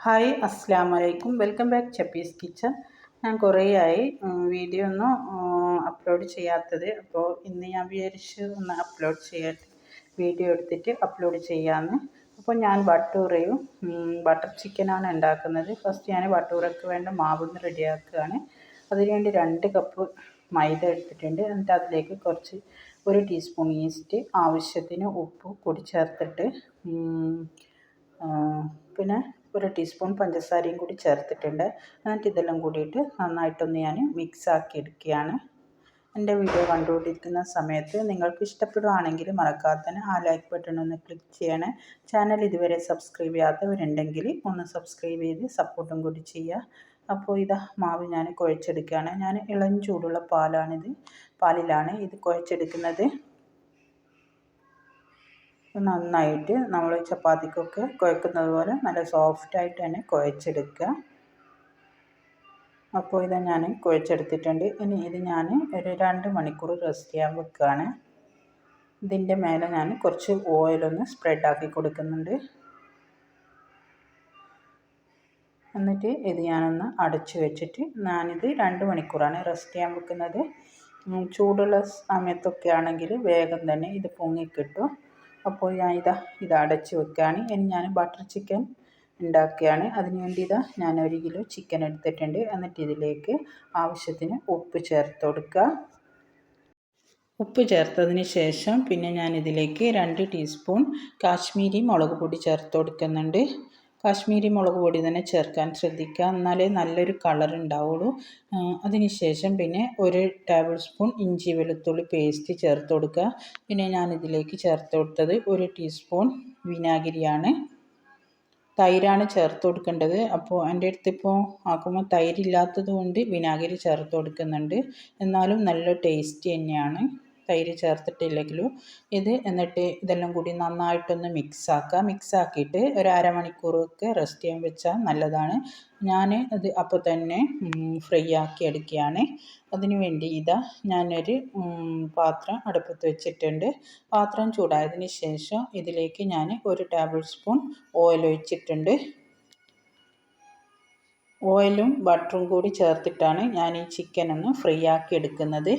Hi അസ്സാം വലൈക്കും. Welcome back Chappi's kitchen. ഞാൻ കുറേയായി വീഡിയോ ഒന്നും അപ്ലോഡ് ചെയ്യാത്തത്. അപ്പോൾ ഇന്ന് ഞാൻ വിചാരിച്ച് ഒന്ന് അപ്ലോഡ് ചെയ്യാൻ വീഡിയോ എടുത്തിട്ട് അപ്ലോഡ് ചെയ്യാമെന്ന്. അപ്പോൾ ഞാൻ ബട്ടൂറയും ബട്ടർ ചിക്കനാണ് ഉണ്ടാക്കുന്നത്. ഫസ്റ്റ് ഞാൻ ബട്ടൂറയ്ക്ക് വേണ്ട മാവൊന്ന് റെഡിയാക്കുകയാണ്. അതിനുവേണ്ടി 2 കപ്പ് മൈദ എടുത്തിട്ടുണ്ട്. എന്നിട്ട് അതിലേക്ക് കുറച്ച് 1 ടീസ്പൂൺ ഈസ്റ്റ്, ആവശ്യത്തിന് ഉപ്പ് കൂടി ചേർത്തിട്ട് പിന്നെ 1 ടീസ്പൂൺ പഞ്ചസാരയും കൂടി ചേർത്തിട്ടുണ്ട്. എന്നിട്ട് ഇതെല്ലാം കൂടിയിട്ട് നന്നായിട്ടൊന്ന് ഞാൻ മിക്സാക്കി എടുക്കുകയാണ്. എൻ്റെ വീഡിയോ കണ്ടുകൊണ്ടിരിക്കുന്ന സമയത്ത് നിങ്ങൾക്ക് ഇഷ്ടപ്പെടുകയാണെങ്കിൽ മറക്കാതെ തന്നെ ആ ലൈക്ക് ബട്ടൺ ഒന്ന് ക്ലിക്ക് ചെയ്യണേ. ചാനൽ ഇതുവരെ സബ്സ്ക്രൈബ് ചെയ്യാത്തവരുണ്ടെങ്കിൽ ഒന്ന് സബ്സ്ക്രൈബ് ചെയ്ത് സപ്പോർട്ടും കൂടി ചെയ്യുക. അപ്പോൾ ഇതാ മാവ് ഞാൻ കുഴച്ചെടുക്കുകയാണ്. ഞാൻ ഇളം ചൂടുള്ള പാലിലാണ് ഇത് കുഴച്ചെടുക്കുന്നത്. നന്നായിട്ട് നമ്മൾ ചപ്പാത്തിക്കൊക്കെ കുഴക്കുന്നത് പോലെ നല്ല സോഫ്റ്റായിട്ട് തന്നെ കുഴച്ചെടുക്കുക. അപ്പോൾ ഇത് ഞാൻ കുഴച്ചെടുത്തിട്ടുണ്ട്. ഇനി ഇത് ഞാൻ ഒരു 2 മണിക്കൂർ റെസ്റ്റ് ചെയ്യാൻ വെക്കുകയാണ്. ഇതിൻ്റെ മേലെ ഞാൻ കുറച്ച് ഓയിലൊന്ന് സ്പ്രെഡാക്കി കൊടുക്കുന്നുണ്ട്. എന്നിട്ട് ഇത് ഞാനൊന്ന് അടച്ചു വെച്ചിട്ട് ഞാനിത് 2 മണിക്കൂറാണ് റെസ്റ്റ് ചെയ്യാൻ വെക്കുന്നത്. ചൂടുള്ള സമയത്തൊക്കെ ആണെങ്കിൽ വേഗം തന്നെ ഇത് പൊങ്ങിക്കിട്ടും. അപ്പോൾ ഞാൻ ഇത് അടച്ച് വെക്കുകയാണ്. ഇനി ഞാൻ ബട്ടർ ചിക്കൻ ഉണ്ടാക്കുകയാണ്. അതിന് വേണ്ടി ഞാൻ 1 കിലോ ചിക്കൻ എടുത്തിട്ടുണ്ട്. എന്നിട്ട് ഇതിലേക്ക് ആവശ്യത്തിന് ഉപ്പ് ചേർത്ത് കൊടുക്കുക. ഉപ്പ് ചേർത്തതിന് ശേഷം പിന്നെ ഞാൻ ഇതിലേക്ക് 2 ടീസ്പൂൺ കാശ്മീരി മുളക് പൊടി ചേർത്ത് കൊടുക്കുന്നുണ്ട്. കാശ്മീരി മുളക് പൊടി തന്നെ ചേർക്കാൻ ശ്രദ്ധിക്കുക, എന്നാലേ നല്ലൊരു കളർ ഉണ്ടാവുള്ളൂ. അതിനുശേഷം പിന്നെ 1 ടേബിൾ സ്പൂൺ ഇഞ്ചി വെളുത്തുള്ളി പേസ്റ്റ് ചേർത്ത് കൊടുക്കുക. പിന്നെ ഞാനിതിലേക്ക് ചേർത്ത് കൊടുത്തത് 1 ടീസ്പൂൺ വിനാഗിരിയാണ്. തൈരാണ് ചേർത്ത് കൊടുക്കേണ്ടത്. അപ്പോൾ എൻ്റെ അടുത്തിപ്പോൾ ആക്കുമ്പോൾ തൈരില്ലാത്തത് കൊണ്ട് വിനാഗിരി ചേർത്ത് കൊടുക്കുന്നുണ്ട്. എന്നാലും നല്ല ടേസ്റ്റ് തന്നെയാണ് തൈര് ചേർത്തിട്ടില്ലെങ്കിലും ഇത്. എന്നിട്ട് ഇതെല്ലാം കൂടി നന്നായിട്ടൊന്ന് മിക്സാക്കിയിട്ട് ഒരു അരമണിക്കൂറൊക്കെ റെസ്റ്റ് ചെയ്യാൻ വെച്ചാൽ നല്ലതാണ്. ഞാൻ അത് അപ്പോൾ തന്നെ ഫ്രൈ ആക്കി എടുക്കുകയാണ്. അതിനു വേണ്ടി ഞാനൊരു പാത്രം അടുപ്പത്ത് വെച്ചിട്ടുണ്ട്. പാത്രം ചൂടായതിന് ശേഷം ഇതിലേക്ക് ഞാൻ 1 ടേബിൾ സ്പൂൺ ഓയിൽ ഒഴിച്ചിട്ടുണ്ട്. ഓയിലും ബട്ടറും കൂടി ചേർത്തിട്ടാണ് ഞാൻ ഈ ചിക്കൻ ഒന്ന് ഫ്രൈ ആക്കി എടുക്കുന്നത്.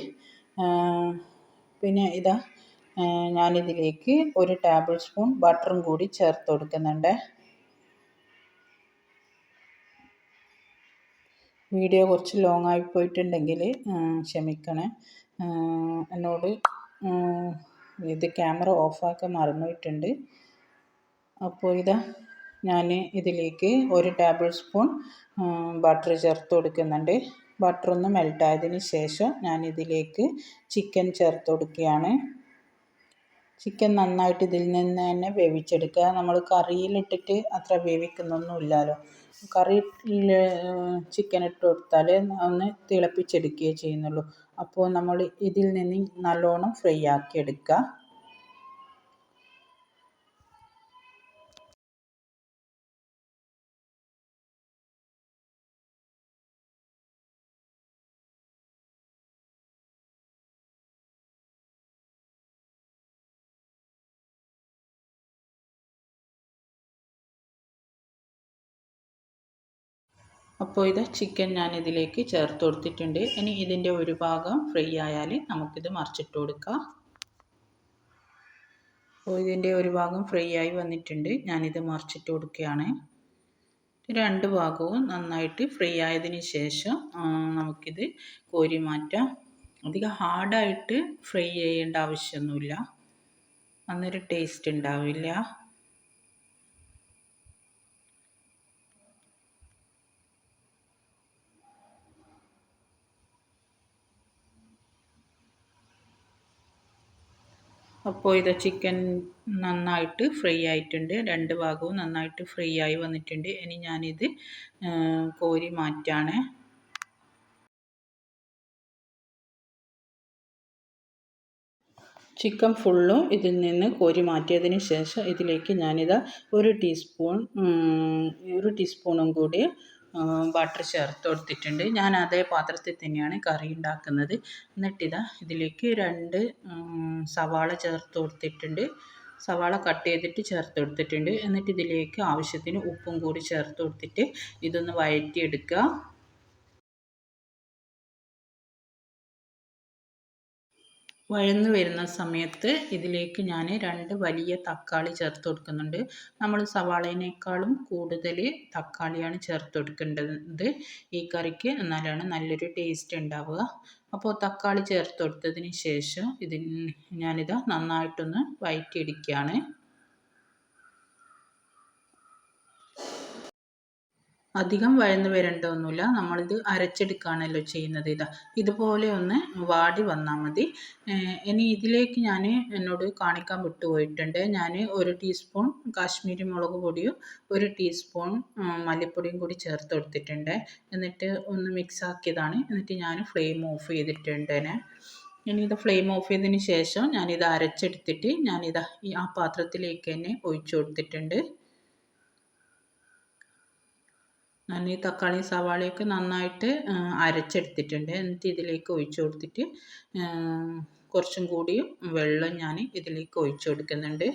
പിന്നെ ഞാനിതിലേക്ക് 1 ടേബിൾ സ്പൂൺ ബട്ടറും കൂടി ചേർത്ത് കൊടുക്കുന്നുണ്ട്. വീഡിയോ കുറച്ച് ലോങ് ആയി പോയിട്ടുണ്ടെങ്കിൽ ക്ഷമിക്കണേ. എന്നോട് ഇത് ക്യാമറ ഓഫാക്കാൻ മറന്നുപോയിട്ടുണ്ട്. അപ്പോൾ ഞാൻ ഇതിലേക്ക് 1 ടേബിൾ സ്പൂൺ ബട്ടർ ചേർത്ത് കൊടുക്കുന്നുണ്ട്. ബട്ടർ ഒന്ന് മെൽട്ടായതിന് ശേഷം ഞാനിതിലേക്ക് ചിക്കൻ ചേർത്ത് കൊടുക്കുകയാണ്. ചിക്കൻ നന്നായിട്ട് ഇതിൽ നിന്ന് തന്നെ വേവിച്ചെടുക്കുക. നമ്മൾ കറിയിലിട്ടിട്ട് അത്ര വേവിക്കുന്നൊന്നുമില്ലല്ലോ. കറിയിൽ ചിക്കൻ ഇട്ട് കൊടുത്താൽ ഒന്ന് തിളപ്പിച്ചെടുക്കുകയേ ചെയ്യുന്നുള്ളൂ. അപ്പോൾ നമ്മൾ ഇതിൽ നിന്ന് നല്ലോണം ഫ്രൈ ആക്കി എടുക്കുക. അപ്പോൾ ചിക്കൻ ഞാനിതിലേക്ക് ചേർത്ത് കൊടുത്തിട്ടുണ്ട്. ഇനി ഇതിൻ്റെ ഒരു ഭാഗം ഫ്രൈ ആയാൽ നമുക്കിത് മറിച്ചിട്ട് കൊടുക്കാം. അപ്പോൾ ഇതിൻ്റെ ഒരു ഭാഗം ഫ്രൈ ആയി വന്നിട്ടുണ്ട്. ഞാനിത് മറിച്ചിട്ട് കൊടുക്കുകയാണ്. 2 ഭാഗവും നന്നായിട്ട് ഫ്രൈ ആയതിന് ശേഷം നമുക്കിത് കോരി മാറ്റാം. അധികം ഹാർഡായിട്ട് ഫ്രൈ ചെയ്യേണ്ട ആവശ്യമൊന്നുമില്ല, അന്നൊരു ടേസ്റ്റ് ഉണ്ടാവില്ല. അപ്പോൾ ചിക്കൻ നന്നായിട്ട് ഫ്രൈ ആയിട്ടുണ്ട്. 2 ഭാഗവും നന്നായിട്ട് ഫ്രൈ ആയി വന്നിട്ടുണ്ട്. ഇനി ഞാനിത് കോരി മാറ്റാണ്. ചിക്കൻ ഫുള്ളും ഇതിൽ നിന്ന് കോരി മാറ്റിയതിന് ശേഷം ഇതിലേക്ക് ഞാനിത് 1 ടീസ്പൂണും കൂടി ബട്ടർ ചേർത്ത് കൊടുത്തിട്ടുണ്ട്. ഞാൻ അതേ പാത്രത്തിൽ തന്നെയാണ് കറി ഉണ്ടാക്കുന്നത്. എന്നിട്ട് ഇതിലേക്ക് 2 സവാള ചേർത്ത് കൊടുത്തിട്ടുണ്ട്. സവാള കട്ട് ചെയ്തിട്ട് ചേർത്ത് കൊടുത്തിട്ടുണ്ട്. എന്നിട്ട് ഇതിലേക്ക് ആവശ്യത്തിന് ഉപ്പും കൂടി ചേർത്ത് കൊടുത്തിട്ട് ഇതൊന്ന് വഴറ്റിയെടുക്കുക. വഴന്ന് വരുന്ന സമയത്ത് ഇതിലേക്ക് ഞാൻ 2 വലിയ തക്കാളി ചേർത്ത് കൊടുക്കുന്നുണ്ട്. നമ്മൾ സവാളേനേക്കാളും കൂടുതൽ തക്കാളിയാണ് ചേർത്ത് കൊടുക്കേണ്ടത് ഈ കറിക്ക്, എന്നാലാണ് നല്ലൊരു ടേസ്റ്റ് ഉണ്ടാവുക. അപ്പോൾ തക്കാളി ചേർത്ത് കൊടുത്തതിന് ശേഷം ഞാനിത് നന്നായിട്ടൊന്ന് വഴറ്റിയെടുക്കുകയാണ്. അധികം വഴന്ന് വരേണ്ടതൊന്നുമില്ല, നമ്മളിത് അരച്ചെടുക്കുകയാണല്ലോ ചെയ്യുന്നത്. ഇതുപോലെ ഒന്ന് വാടി വന്നാൽ മതി. ഇനി ഇതിലേക്ക് ഞാൻ എന്നോട് കാണിക്കാൻ വിട്ടുപോയിട്ടുണ്ട്. ഞാൻ 1 ടീസ്പൂൺ കാശ്മീരി മുളക് പൊടിയും 1 ടീസ്പൂൺ മല്ലിപ്പൊടിയും കൂടി ചേർത്ത് കൊടുത്തിട്ടുണ്ട്. എന്നിട്ട് ഒന്ന് മിക്സ് ആക്കിയതാണ്. എന്നിട്ട് ഞാൻ ഫ്ലെയിം ഓഫ് ചെയ്തിട്ടുണ്ട്. ഇനി ഇത് ഫ്ലെയിം ഓഫ് ചെയ്തതിന് ശേഷം ഞാനിത് അരച്ചെടുത്തിട്ട് ആ പാത്രത്തിലേക്ക് തന്നെ ഒഴിച്ചു കൊടുത്തിട്ടുണ്ട്. ഞാൻ ഈ തക്കാളി സവാളയൊക്കെ നന്നായിട്ട് അരച്ചെടുത്തിട്ടുണ്ട്. എന്നിട്ട് ഇതിലേക്ക് ഒഴിച്ചു കൊടുത്തിട്ട് കുറച്ചും കൂടി വെള്ളം ഞാൻ ഇതിലേക്ക് ഒഴിച്ചു കൊടുക്കുന്നുണ്ട്.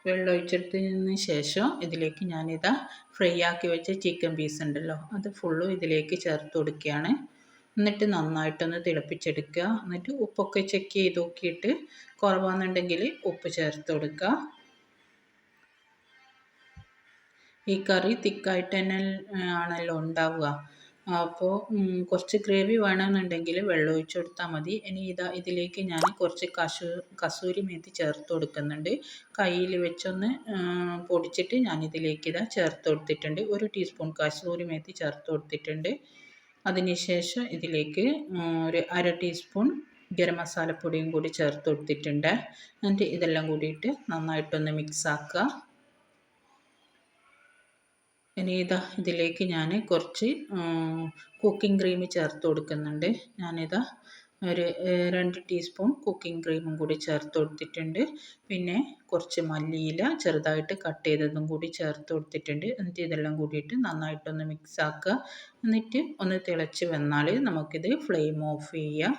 വെള്ളം ഒഴിച്ചെടുത്തതിന് ശേഷം ഇതിലേക്ക് ഞാനിതാ ഫ്രൈ ആക്കി വെച്ച ചിക്കൻ പീസ് ഉണ്ടല്ലോ, അത് ഫുള്ളും ഇതിലേക്ക് ചേർത്ത് കൊടുക്കുകയാണ്. എന്നിട്ട് നന്നായിട്ടൊന്ന് തിളപ്പിച്ചെടുക്കുക. എന്നിട്ട് ഉപ്പൊക്കെ ചെക്ക് ചെയ്ത് നോക്കിയിട്ട് കുറവാണെന്നുണ്ടെങ്കിൽ ഉപ്പ് ചേർത്ത് കൊടുക്കുക. ഈ കറി തിക്കായിട്ട് തന്നെ ആണല്ലോ ഉണ്ടാവുക. അപ്പോൾ കുറച്ച് ഗ്രേവി വേണമെന്നുണ്ടെങ്കിൽ വെള്ളം ഒഴിച്ച് കൊടുത്താൽ മതി. ഇനി ഇതിലേക്ക് ഞാൻ കുറച്ച് കസൂരി മേത്തി ചേർത്ത് കൊടുക്കുന്നുണ്ട്. കയ്യിൽ വെച്ചൊന്ന് പൊടിച്ചിട്ട് ഞാനിതിലേക്ക് ചേർത്ത് കൊടുത്തിട്ടുണ്ട്. 1 ടീസ്പൂൺ കസൂരി മേത്തി ചേർത്ത് കൊടുത്തിട്ടുണ്ട്. അതിനുശേഷം ഇതിലേക്ക് ഒരു 1/2 ടീസ്പൂൺ ഗരം മസാലപ്പൊടിയും കൂടി ചേർത്ത് കൊടുത്തിട്ടുണ്ട്. എന്നിട്ട് ഇതെല്ലാം കൂടിയിട്ട് നന്നായിട്ടൊന്ന് മിക്സ് ആക്കുക. ഇനി ഇതിലേക്ക് ഞാൻ കുറച്ച് കുക്കിംഗ് ക്രീം ചേർത്ത് കൊടുക്കുന്നുണ്ട്. ഒരു 2 ടീസ്പൂൺ കുക്കിംഗ് ക്രീമും കൂടി ചേർത്ത് കൊടുത്തിട്ടുണ്ട്. പിന്നെ കുറച്ച് മല്ലിയില ചെറുതായിട്ട് കട്ട് ചെയ്തതും കൂടി ചേർത്ത് കൊടുത്തിട്ടുണ്ട്. എന്നിട്ട് ഇതെല്ലാം കൂടിയിട്ട് നന്നായിട്ടൊന്ന് മിക്സ് ആക്കുക. എന്നിട്ട് ഒന്ന് തിളച്ച് വന്നാൽ നമുക്കിത് ഫ്ലെയിം ഓഫ് ചെയ്യാം.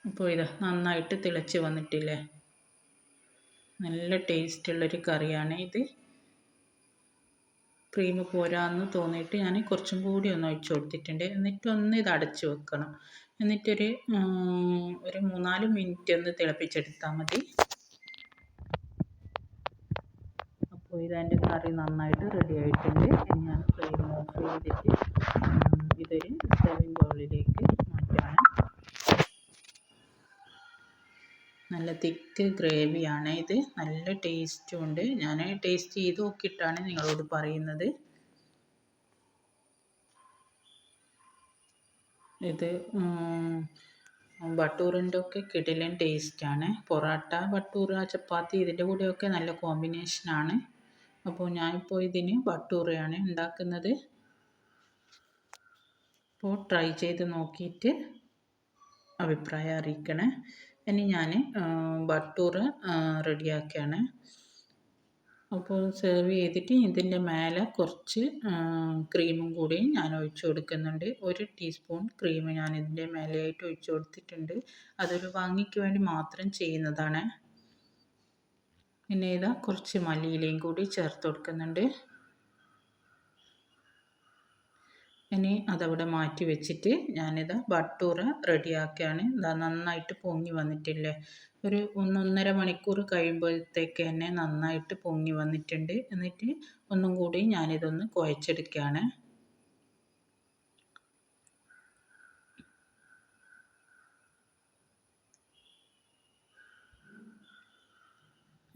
അപ്പോൾ നന്നായിട്ട് തിളച്ച് വന്നിട്ടില്ലേ, നല്ല ടേസ്റ്റുള്ളൊരു കറിയാണ് ഇത്. ക്രീം പോരാന്ന് തോന്നിയിട്ട് ഞാൻ കുറച്ചും കൂടി ഒന്ന് ഒഴിച്ച് കൊടുത്തിട്ടുണ്ട്. എന്നിട്ടൊന്ന് ഇത് അടച്ച് വെക്കണം. എന്നിട്ടൊരു 3-4 മിനിറ്റ് ഒന്ന് തിളപ്പിച്ചെടുത്താൽ മതി. അപ്പോൾ ഇതെൻ്റെ കറി നന്നായിട്ട് റെഡി ആയിട്ടുണ്ട്. ഞാൻ ഫ്ലെയിം ഓഫ് ചെയ്തിട്ട് ഇതൊരു സെർവിങ് ബൗളിലേക്ക് മാറ്റുകയാണ്. നല്ല തിക്ക് ഗ്രേവിയാണ് ഇത്, നല്ല ടേസ്റ്റും ഉണ്ട്. ഞാൻ ടേസ്റ്റ് ചെയ്ത് നോക്കിയിട്ടാണ് നിങ്ങളോട് പറയുന്നത്. ഇത് ബട്ടൂറിൻ്റെ ഒക്കെ കിടിലൻ ടേസ്റ്റാണ്. പൊറോട്ട, ബട്ടൂർ, ചപ്പാത്തി ഇതിൻ്റെ കൂടെയൊക്കെ നല്ല കോമ്പിനേഷനാണ്. അപ്പോൾ ഞാനിപ്പോൾ ഇതിന് ബട്ടൂറയാണ് ഉണ്ടാക്കുന്നത്. അപ്പോൾ ട്രൈ ചെയ്ത് നോക്കിയിട്ട് അഭിപ്രായം അറിയിക്കണേ. ഇനി ഞാൻ ബട്ടൂർ റെഡിയാക്കുകയാണ്. അപ്പോൾ സെർവ് ചെയ്തിട്ട് ഇതിൻ്റെ മേലെ കുറച്ച് ക്രീമും കൂടി ഞാൻ ഒഴിച്ചു കൊടുക്കുന്നുണ്ട്. 1 ടീസ്പൂൺ ക്രീം ഞാൻ ഇതിൻ്റെ മേലെയായിട്ട് ഒഴിച്ചു കൊടുത്തിട്ടുണ്ട്. അതൊരു ഭംഗിക്ക് വേണ്ടി മാത്രം ചെയ്യുന്നതാണ്. പിന്നെ കുറച്ച് മല്ലിയിലയും കൂടി ചേർത്ത് കൊടുക്കുന്നുണ്ട്. ഇനി അതവിടെ മാറ്റി വെച്ചിട്ട് ബട്ടൂർ റെഡിയാക്കുകയാണ്. നന്നായിട്ട് പൊങ്ങി വന്നിട്ടില്ലേ, ഒരു 1-1.5 മണിക്കൂർ കഴിയുമ്പോഴത്തേക്ക് തന്നെ നന്നായിട്ട് പൊങ്ങി വന്നിട്ടുണ്ട്. എന്നിട്ട് ഒന്നും കൂടി ഞാനിതൊന്ന് കുഴച്ചെടുക്കുകയാണ്.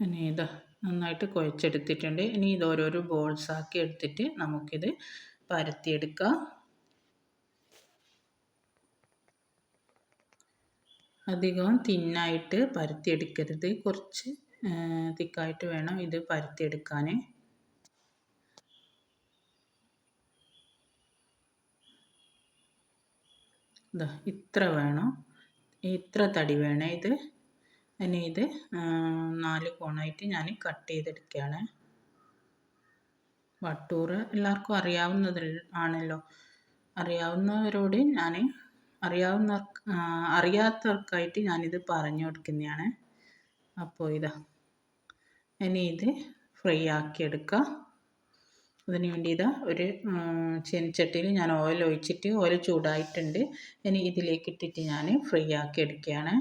ഇനി നന്നായിട്ട് കുഴച്ചെടുത്തിട്ടുണ്ട്. ഇനി ഇത് ഓരോരോ ബോൾസാക്കി എടുത്തിട്ട് നമുക്കിത് പരത്തിയെടുക്കാം. അധികം തിന്നായിട്ട് പരത്തിയെടുക്കരുത്, കുറച്ച് തിക്കായിട്ട് വേണം ഇത് പരത്തിയെടുക്കാൻ. ഇത്ര വേണം, ഇത്ര തടി വേണം ഇത്. ഇനി ഇത് 4 കോണായിട്ട് ഞാൻ കട്ട് ചെയ്തെടുക്കുകയാണ്. ബട്ടൂർ എല്ലാവർക്കും അറിയാവുന്നത് ആണല്ലോ. അറിയാവുന്നവരോട് ഞാൻ അറിയാത്തവർക്കായിട്ട് ഞാനിത് പറഞ്ഞു കൊടുക്കുന്നതാണ്. അപ്പോൾ ഇനി ഇത് ഫ്രൈ ആക്കിയെടുക്കുക. അതിന് വേണ്ടി ഒരു ചീനച്ചട്ടിയിൽ ഞാൻ ഓയിൽ ഒഴിച്ചിട്ട് ഓയിൽ ചൂടായിട്ടുണ്ട്. ഇനി ഇതിലേക്ക് ഇട്ടിട്ട് ഞാൻ ഫ്രൈ ആക്കി എടുക്കുകയാണ്.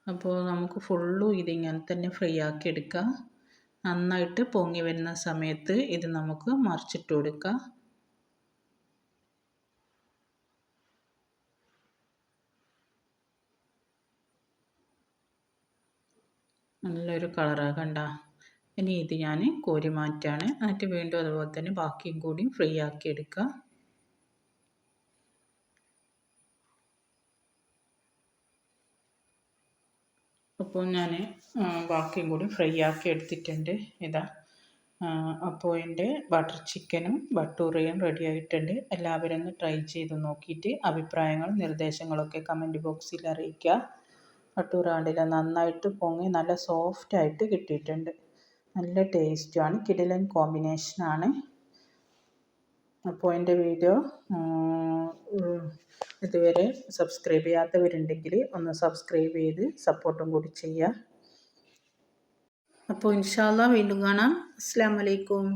അപ്പോൾ നമുക്ക് ഫുള്ളും ഇതിങ്ങനെ തന്നെ ഫ്രൈ ആക്കി എടുക്കാം. നന്നായിട്ട് പൊങ്ങി വരുന്ന സമയത്ത് ഇത് നമുക്ക് മറിച്ചിട്ട് കൊടുക്കാം. നല്ലൊരു കളറാകണ്ട. ഇനി ഇത് ഞാൻ കോരി മാറ്റാണ്. എന്നിട്ട് വീണ്ടും അതുപോലെ തന്നെ ബാക്കിയും കൂടി ഫ്രൈ ആക്കി എടുക്കുക. അപ്പോൾ ഞാൻ ബാക്കിയും കൂടി ഫ്രൈ ആക്കി എടുത്തിട്ടുണ്ട്. അപ്പോൾ എൻ്റെ ബട്ടർ ചിക്കനും ഭട്ടൂരയും റെഡി ആയിട്ടുണ്ട്. എല്ലാവരും ഒന്ന് ട്രൈ ചെയ്ത് നോക്കിയിട്ട് അഭിപ്രായങ്ങളും നിർദ്ദേശങ്ങളൊക്കെ കമൻറ്റ് ബോക്സിൽ അറിയിക്കുക. ഭട്ടൂര കണ്ടില്ല, നന്നായിട്ട് പൊങ്ങി നല്ല സോഫ്റ്റായിട്ട് കിട്ടിയിട്ടുണ്ട്. നല്ല ടേസ്റ്റുമാണ്, കിടിലൻ കോമ്പിനേഷനാണ്. അപ്പോൾ എൻ്റെ വീഡിയോ ഇതുവരെ സബ്സ്ക്രൈബ് ചെയ്യാത്തവരുണ്ടെങ്കിൽ ഒന്ന് സബ്സ്ക്രൈബ് ചെയ്ത് സപ്പോർട്ടും കൂടി ചെയ്യുക. അപ്പോൾ ഇൻഷാ അല്ലാഹ് വീണ്ടും കാണാം. അസ്സലാമു അലൈക്കും.